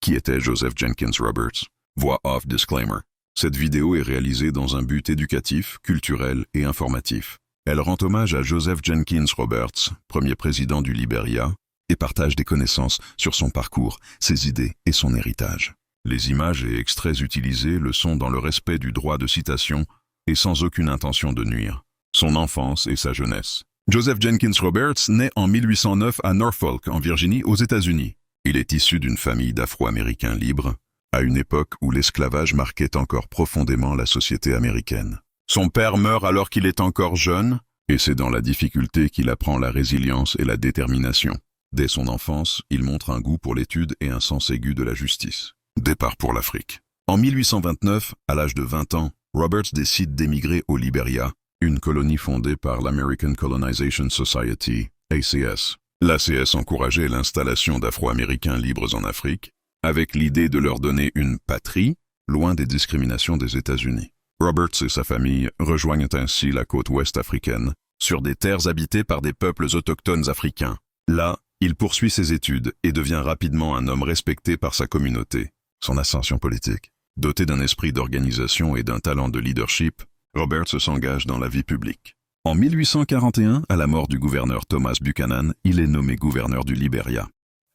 Qui était Joseph Jenkins Roberts? Voix off disclaimer. Cette vidéo est réalisée dans un but éducatif, culturel et informatif. Elle rend hommage à Joseph Jenkins Roberts, premier président du Libéria, et partage des connaissances sur son parcours, ses idées et son héritage. Les images et extraits utilisés le sont dans le respect du droit de citation et sans aucune intention de nuire. Son enfance et sa jeunesse. Joseph Jenkins Roberts naît en 1809 à Norfolk, en Virginie, aux États-Unis. Il est issu d'une famille d'Afro-Américains libres, à une époque où l'esclavage marquait encore profondément la société américaine. Son père meurt alors qu'il est encore jeune, et c'est dans la difficulté qu'il apprend la résilience et la détermination. Dès son enfance, il montre un goût pour l'étude et un sens aigu de la justice. Départ pour l'Afrique. En 1829, à l'âge de 20 ans, Roberts décide d'émigrer au Libéria, une colonie fondée par l'American Colonization Society, ACS. L'ACS encourageait l'installation d'Afro-Américains libres en Afrique, avec l'idée de leur donner une patrie, loin des discriminations des États-Unis. Roberts et sa famille rejoignent ainsi la côte ouest africaine, sur des terres habitées par des peuples autochtones africains. Là, il poursuit ses études et devient rapidement un homme respecté par sa communauté. Son ascension politique. Doté d'un esprit d'organisation et d'un talent de leadership, Roberts s'engage dans la vie publique. En 1841, à la mort du gouverneur Thomas Buchanan, il est nommé gouverneur du Libéria.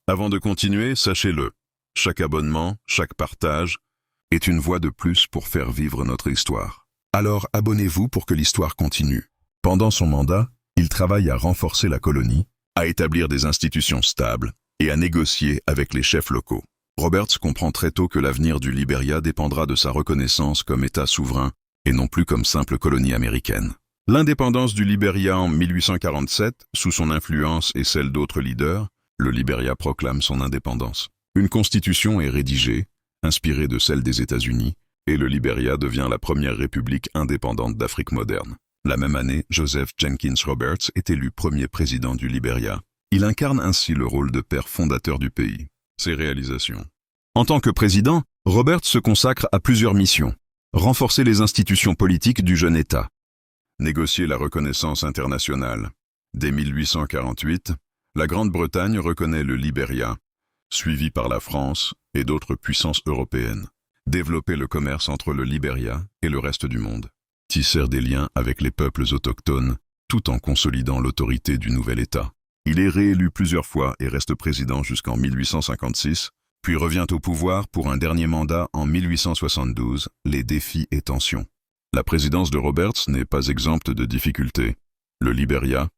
Avant de continuer, sachez-le, chaque abonnement, chaque partage, est une voix de plus pour faire vivre notre histoire. Alors abonnez-vous pour que l'histoire continue. Pendant son mandat, il travaille à renforcer la colonie, à établir des institutions stables et à négocier avec les chefs locaux. Roberts comprend très tôt que l'avenir du Libéria dépendra de sa reconnaissance comme État souverain et non plus comme simple colonie américaine. L'indépendance du Libéria en 1847, sous son influence et celle d'autres leaders, le Libéria proclame son indépendance. Une constitution est rédigée, inspirée de celle des États-Unis, et le Libéria devient la première république indépendante d'Afrique moderne. La même année, Joseph Jenkins Roberts est élu premier président du Libéria. Il incarne ainsi le rôle de père fondateur du pays. Ses réalisations. En tant que président, Roberts se consacre à plusieurs missions. Renforcer les institutions politiques du jeune État. Négocier la reconnaissance internationale. Dès 1848, la Grande-Bretagne reconnaît le Libéria, suivi par la France et d'autres puissances européennes. Développer le commerce entre le Libéria et le reste du monde. Tisser des liens avec les peuples autochtones, tout en consolidant l'autorité du nouvel État. Il est réélu plusieurs fois et reste président jusqu'en 1856, puis revient au pouvoir pour un dernier mandat en 1872, les défis et tensions. La présidence de Roberts n'est pas exempte de difficultés. Le Libéria,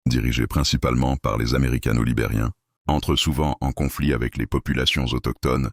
dirigé principalement par les Américano-Libériens, entre souvent en conflit avec les populations autochtones